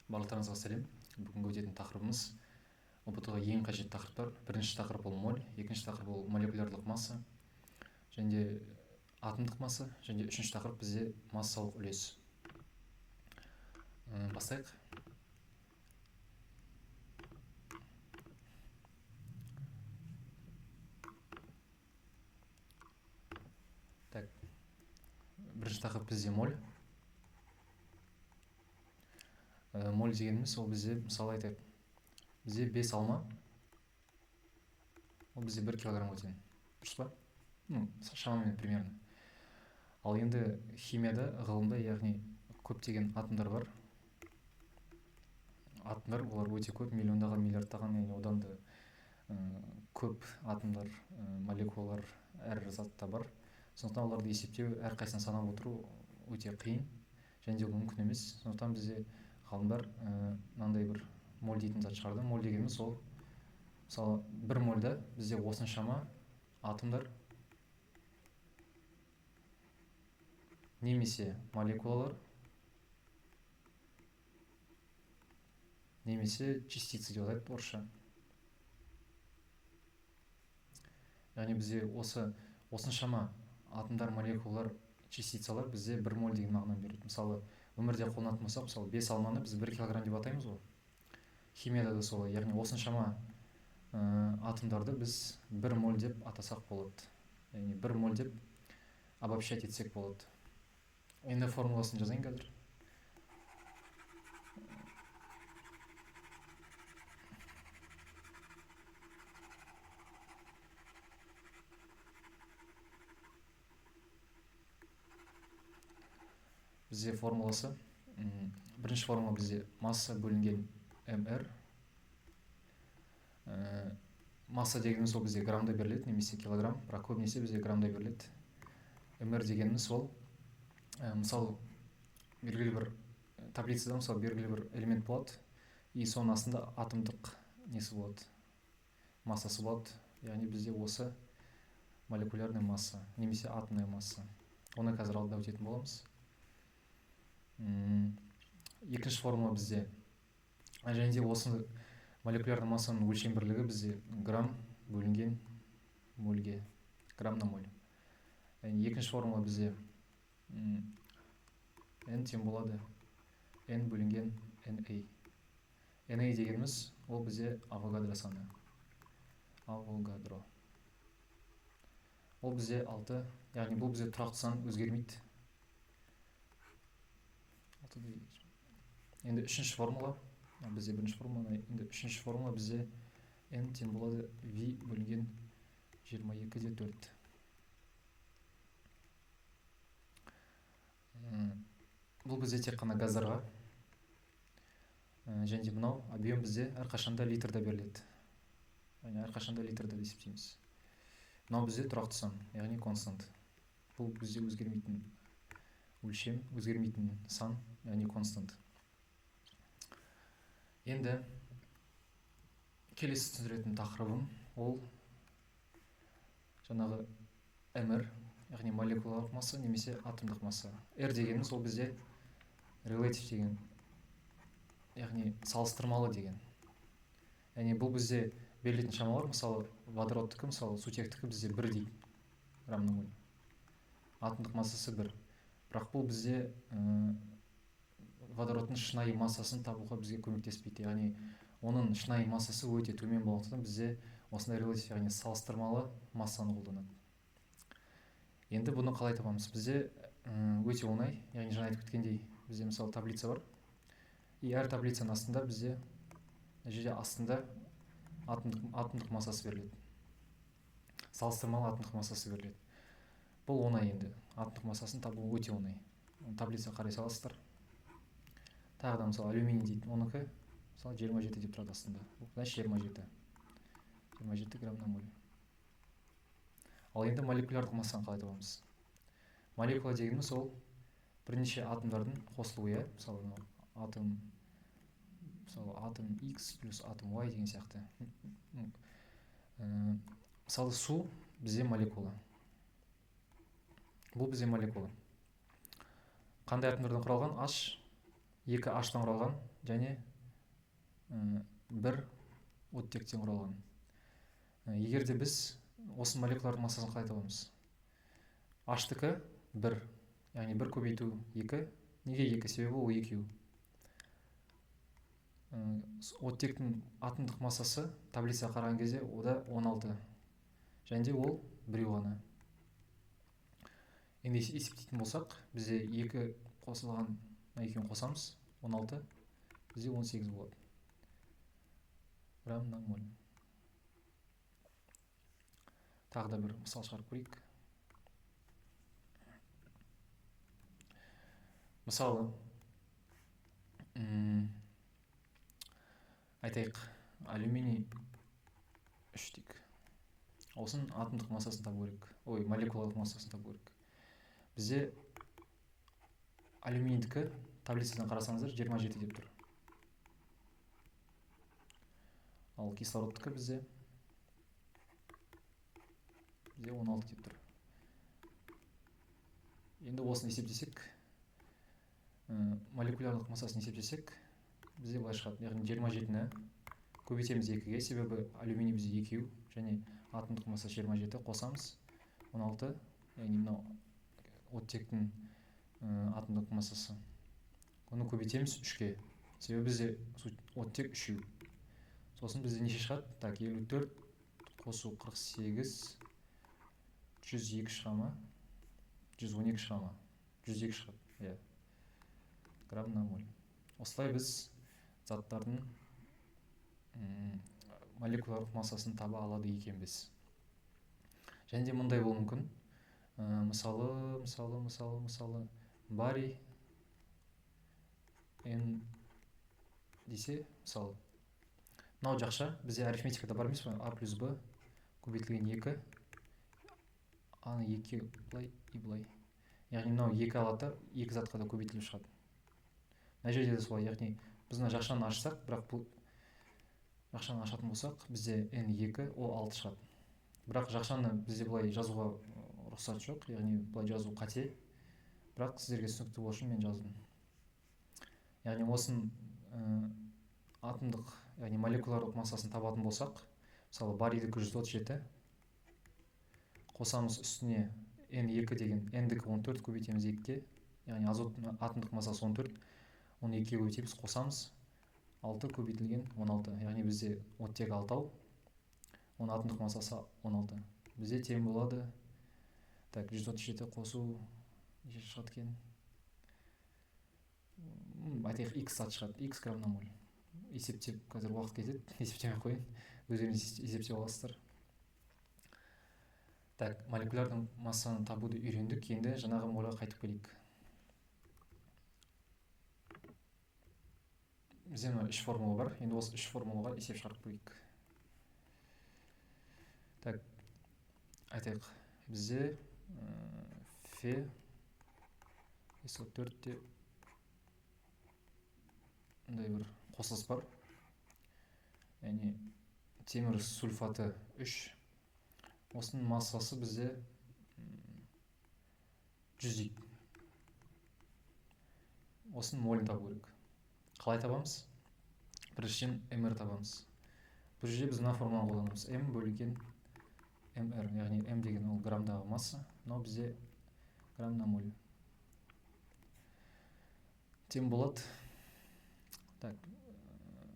Барлықтарыңызға сәлем. Бүгінгі өтетін тақырыбымыз ұбт-ға ең қажет тақырыптар. Бірінші тақырып ол моль, екінші тақырып ол молекулярлық масса, және атомдық масса, және үшінші тақырып бізде массалық үлес. Бастайық. Так, бірінші тақырып бізде моль. Моль дегеніміз ол бізде, мысалы айтайық, бізде 5 алма, ол бізде 1 килограммға тең. Дұрыс па? Шамамен примерно. Ал енді химияда, ғылымда, яғни көптеген атомдар бар. Атомдар олар өте көп, миллиондаған, миллиардтаған, яғни одан да көп атомдар, молекулалар әр затта бар. Сондықтан оларды есептеу, әрқайсысын санап отыру өте қиын, және де мүмкін емес. Сондықтан бізде ғалымдар мынандай бір моль дейтін зат шығарды. Моль дегеніміз ол, мысалы, 1 мольда бізде осыншама атомдар немесе молекулалар, немесе частицы деп атайды орысша. Яғни бізде осыншама атомдар, молекулалар, частицалар бізде 1 моль деген мағынаны береді. Мысалы, өмірде қолданатын болсақ, мысалы 5 алманы біз 1 килограмм деп атаймыз ғой. Химияда да солай, яғни осыншама атомдарды біз 1 моль деп атасақ болады. Яғни 1 моль деп обобщать етсек болады. Енді формуласын жазайын қазір. Бізде формуласы, бірінші формула бізде масса бөлінген mr. Масса дегеніміз ол бізде граммда беріледі, немесе килограмм, бірақ көбінесе бізде граммда беріледі. mr дегеніміз ол, мысалы, белгілі бір таблицада, мысалы, белгілі бір элемент болады, и соның астында атомдық несі болады, массасы болады. Яғни бізде осы молекулярный масса, немесе атомная масса. Оны қазір алдында өтетін боламыз. Екінші формула бізде, және де осы молекулярный массаның өлшем бірлігі бізде грамм бөлінген мольге, грамм на моль. Екінші формула бізде n тең болады n бөлінген na. Na дегеніміз ол бізде авогадро саны. Авогадро. Ол бізде 6, яғни бұл бізде тұрақты сан өзгермейді. Енді үшінші формула, бізде бірінші формула, енді үшінші формула бізде n тең болады v бөлінген 22/4. Бұл бізде тек қана газдарға, және де мынау объем бізде әрқашанда литрда беріледі. Әрқашанда литрда есептейміз. Мынау бізде тұрақты сан, яғни констант. Бұл бізде өзгермейтін өлшем, өзгермейтін сан, яғни констант. Енді келесі түсіндіретін тақырыбым ол жаңағы mr, яғни молекулалық масса немесе атомдық масса. R дегеніміз ол бізде relative деген, яғни салыстырмалы деген. Яғни бұл бізде берілетін шамалар, мысалы, водородтікі, мысалы, сутектікі бізде 1 дейді, грамм на моль. Атомдық массасы 1. Бірақ бұл бізде водородтың шынайы массасын табуға бізге көмектеспейді. Яғни оның шынайы массасы өте төмен болғандықтан бізде осындай relative, яғни салыстырмалы массаны қолданады. Енді бұны қалай табамыз? Бізде өте оңай, яғни жаңа айтып кеткендей, бізде мысалы таблица бар. И әр таблицаның астында бізде астында атомдық массасы беріледі. Салыстырмалы атомдық массасы беріледі. Бұл оңай енді. Атомдық массасын табу өте оңай. Таблица қарай саласыздар. Тағы да мысалы алюминий дейді. Оныкі мысалы 27 деп тұрады астында. Значит 27 грамм на моль. Ал енді молекулярдық массаны қалай табамыз? Молекула дегеніміз ол бірнеше атомдардың қосылуы, мысалы атом X плюс атом Y деген сияқты. Мысалы су бізде молекула. Бұл бізде молекула. Қандай атомдардан құралған? H екі H-тан құралған және бір оттектен құралған. Егер де біз осы молекулалардың массасын қалай табамыз? H-тікі 1, яғни 1 көбейту 2. Неге 2? Себебі ол екеу. Оттектің атомдық массасы таблицаға қараған кезде ода 16. Және де ол біреу ғана. Енді есептейтін болсақ, бізде 2 қосылған екеуін қосамыз, 16, бізде 18 болады. Грамм на моль. Тағы да бір мысал шығарып көрейік. Мысалы, айтайық, алюминий 3 дейік. Осының атомдық массасын табу керек. Молекулалық массасын табу керек. Бізде алюминийдікі таблицадан қарасаңыздар 27 деп тұр. Ал кислородтікі бізде 16 деп тұр. Енді осыны есептесек, молекулярлық массасын есептесек, бізде былай шығады. Яғни 27-ні көбейтеміз 2-ге, себебі алюминий бізде 2, және атомдық масса 27, қосамыз 16, яғни мынау оттектің атомдық массасы. Оны көбейтеміз 3-ге, себебі бізде оттек 3. Сосын бізде неше шығады? Так, 54 қосу 48, 102 шығама, 112 шығама, 102 шығады. Грамм на моль. Осылай біз заттардың молекулалық массасын таба алады екенбіз. Және де мұндай болуы мүмкін. Мысалы, барий N десе, мысалы, мынау жақша бізде арифметикада бар емес пе? А плюс Б көбейтілген 2, аны 2 былай и былай. Яғни мынау 2 алады, 2 затқа да көбейтіліп шығады. Мына жерде де солай, яғни біз мына жақшаны ашсақ, бірақ бұл жақшаны ашатын болсақ, бізде N2, O6 шығады. Бірақ жақшаны бізде былай жазуға рұқсат жоқ, яғни былай жазу қате. Бірақ сіздерге түсінікті болу үшін мен жаздым. Яғни осының атомдық, яғни молекуларлық массасын табатын болсақ, мысалы барийдікі 137, қосамыз үстіне N2 деген, N-дікі 14 көбейтеміз 2-ге, яғни азоттың атомдық массасы 14, оны 2-ге көбейтеміз, қосамыз 6 көбейтілген 16, яғни бізде оттек 6, оның атомдық массасы 16. Бізде тең болады. Так, 137 қосу неше шығады екен? Айтайық, X зат шығады, X грамм на моль. Есептеп, қазір уақыт кетеді, есептемей қойын, өздеріңіз есептеп аласыздар. Так, молекулярдың массаны табуды үйрендік, енді жаңағы мольға қайтып келейік. Бізде 3 формула бар, енді осы 3 формулаға есеп шығарып көрейік. Так, айтайық, бізде Фе SO4-те мындай бір қосылыс бар. Яғни темір сульфаты 3. Осының массасы бізде 100 дейік. Осының молін табу керек. Қалай табамыз? Біріншіден МР табамыз. Бұл жерде біз мына формуланы қолданамыз. М бөлінген МР, яғни М деген ол граммдағы масса, мынау бізде грамм на моль. Тең болады. Так,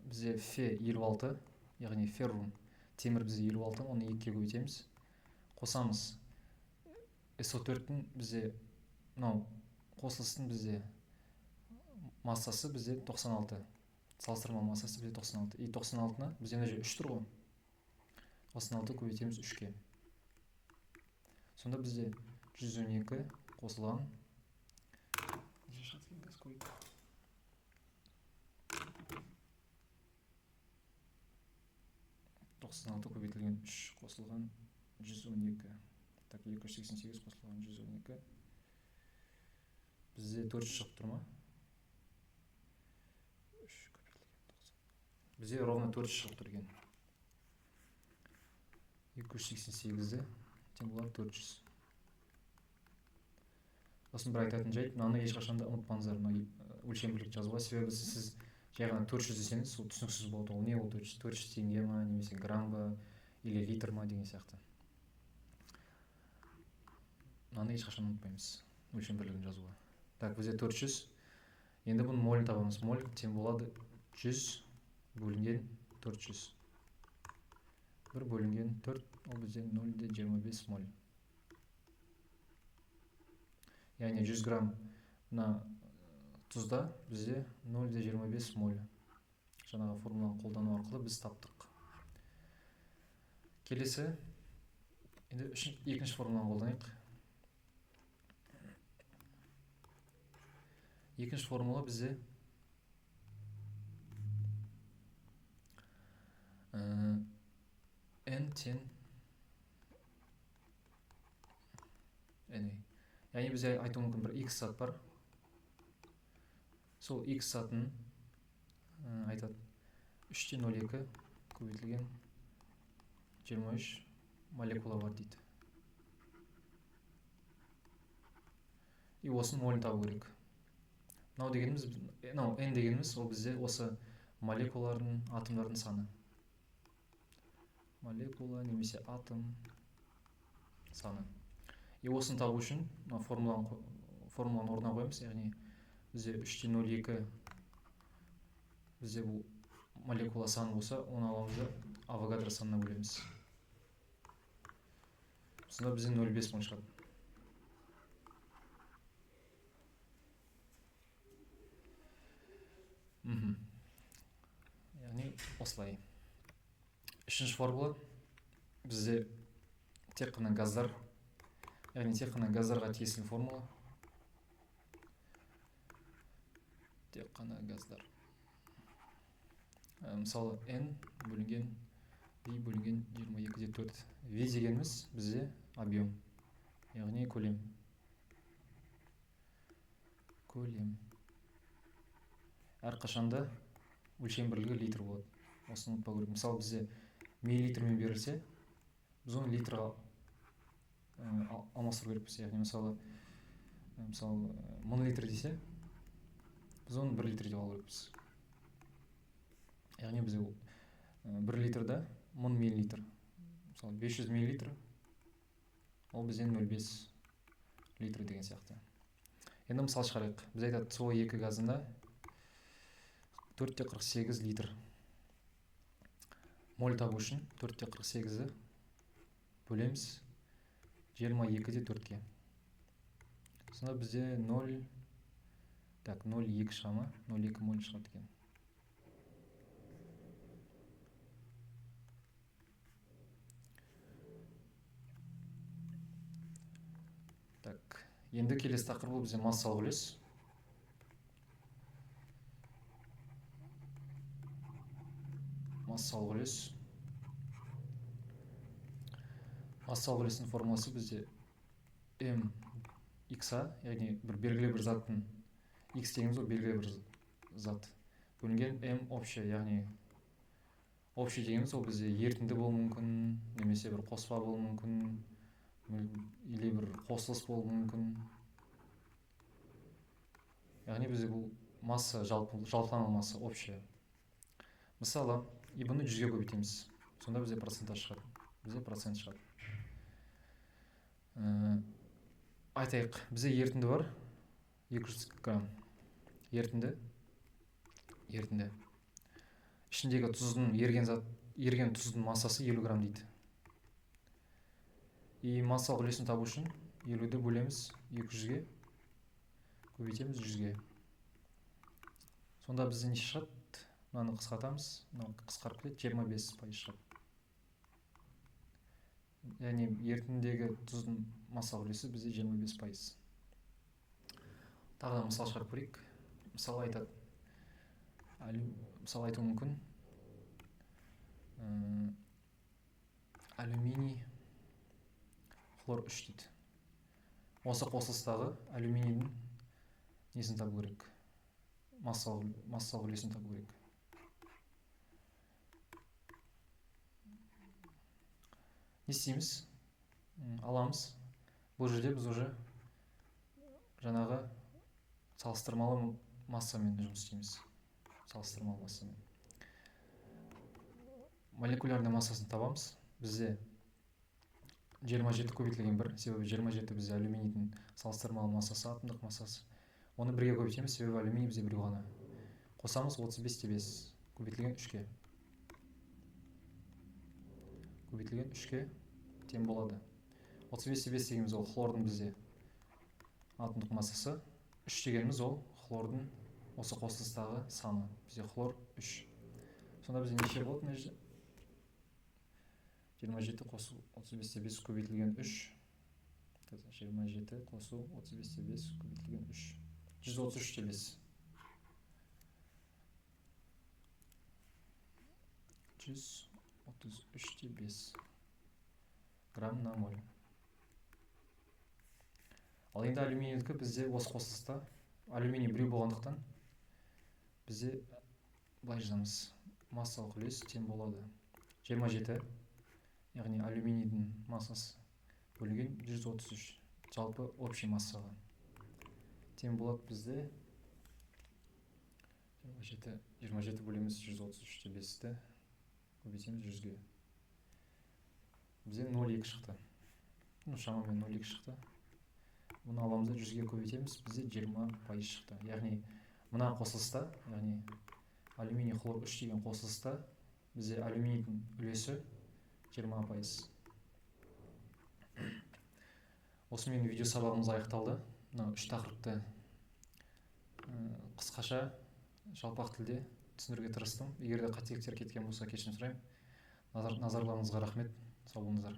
бізде Фе 56, яғни феррум, темір бізде 56, оны 2-ге көбейтеміз. Қосамыз. SO4-тің бізде, мынау қосылыстың бізде массасы бізде 96. Салыстырмалы массасы бізде 96. И 96-ны бізде мына жерде 3 тұр ғой. 96 көбейтеміз 3-ге. Сонда бізде 112 қосылған. 96 көбейтілген 3 қосылған 112. Так, 288 қосылған 112. Бізде 400 шығып тұр ма? Бізде ровно 400 шығып тұр екен. 288-ді тең болады 400. Сосын бір айтатын жайт, мынаны ешқашанда ұмытпаңыздар. өлшем бірлік жазуға, себебі сіз жай ғана 400 десеңіз ол түсініксіз болады. Ол не ол 400 теңге ма, немесе грамм ба, или литр ма деген сияқты. Мынаны ешқашан ұмытпаймыз өлшем бірлігін жазуға. Так, бізде 400. Енді бұның молін табамыз. Моль тең болады 100 бөлінген 400. 1 бөлінген 4, ол бізде 0,25 моль. Яғни 100 грамм тұзда бізде 0,25 моль. Жаңағы формуланы қолдану арқылы біз таптық. Келесі, енді екінші формуланы қолданайық. Екінші формула бізде n тең n. Яғни бізде айту мүмкін бір x зат бар. Сол x затын айтады 3,02 көбейтілген 23 молекула бар дейді. И осының молін табу керек. Мынау дегеніміз, n дегеніміз ол бізде осы молекулалардың, атомдардың саны. Молекула немесе атом саны. И осыны табу үшін формуланы орнына қоямыз, яғни бізде 3,02 бізде бұл молекула саны болса, оны аламыз да Авогадро санына бөлеміз. Сонда бізде 0,5 моль шығады. Яғни осылай. Үшінші формула бізде тек қана газдар, яғни тек қана газдарға тиесілі формула. Тек қана газдар. Мысалы n бөлінген v бөлінген 22,4. V дегеніміз бізде объем, яғни көлем. Әрқашанда өлшем бірлігі литр болады. Осыны ұмытпау керек. Мысалы бізде миллилитрмен берілсе, біз оны литрға алмастыру керекпіз. Яғни мысалы 1000 литр десе, біз оны 1 литр деп алу керекпіз. Яғни бізде 1 литрда 1000 миллилитр. Мысалы 500 миллилитр, ол бізден 0,5 литр деген сияқты. Енді мысал шығарайық. Біз айтады, CO2 газында 4,48 литр. Моль табу үшін 4,48-ді бөлеміз 22,4-ке. Сонда бізде 0,02 шыға ма? 0,2 моль шығады екен. Так, енді келесі тақырып бізде массалық үлес. Массалық үлес. Массалық үлестің формуласы бізде mxa, яғни бір белгілі бір заттың x дегеніміз ол белгілі бір зат. Бөлінген m общее, яғни общее дегеніміз ол бізде ерітінді болуы мүмкін, немесе бір қоспа болуы мүмкін, или бір қосылыс болуы мүмкін. Яғни бізде бұл масса, жалпылама масса общее. Мысалы, и бұны 100-ге көбейтеміз. Сонда бізде проценттер шығады. Бізде процент шығады. Айтайық, бізде ерітінді бар 200 грамм. Ерітінді. Ішіндегі тұздың, ерген тұздың массасы 50 грамм дейді. И массалық үлесін табу үшін 50-ді бөлеміз 200-ге, көбейтеміз 100-ге. Сонда бізде неше шығады? Мынаны қысқартамыз, қысқарып кетеді, 25% шығады. Яғни ерітіндегі тұздың массалық үлесі бізде 25%. Тағы да мысал шығарып көрейік. Мысалы айтады. Мысалы айту мүмкін. Алюминий хлор 3 дейді. Осы қосылыстағы алюминийдің несін табу керек? Массалық үлесін табу керек. Не істейміз? Аламыз. Бұл жерде біз уже жаңағы салыстырмалы массамен жұмыс істейміз, салыстырмалы массамен. Молекулярный массасын табамыз. Бізде 27 көбейтілген 1, себебі 27 бізде алюминийдің салыстырмалы массасы, атомдық массасы. Оны бірге көбейтеміз, себебі алюминий бізде біреу ғана. Қосамыз 35-5 көбейтілген 3-ке. Көбейтілген 3-ке тең болады. 35-5 дегеніміз ол хлордың бізде атомдық массасы. 3 дегеніміз ол хлордың осы қосылыстағы саны. Бізде хлор 3. Сонда бізде неше болады мына жерде? 27 қосу 35-5 көбейтілген 3. 27 қосу 35-5 көбейтілген 3. 133-5. 133-5 грамм на моль. Ал енді алюминийдікі бізде осы қосылыста алюминий біреу болғандықтан бізде былай жазамыз. Массалық үлес тең болады 27, яғни алюминийдің массасы бөлінген 133, жалпы общий массаға тең болады бізде 27 бөлеміз 133-5-ті көбейтеміз 100-ге. Бізде 0,2 шықты. Шамамен 0,2 шықты. Мұны аламыз да 100-ге көбейтеміз, бізде 20% шықты. Яғни мына қосылыста, яғни алюминий хлор 3 деген қосылыста бізде алюминийдің үлесі 20%. Осымен видео сабағымыз аяқталды. Мына 3 тақырыпты қысқаша жалпақ тілде түсіндіруге тырыстым. Егер де қателіктер кеткен болса кешірім сұраймын. Назарларыңызға рахмет. Сау болыңыздар.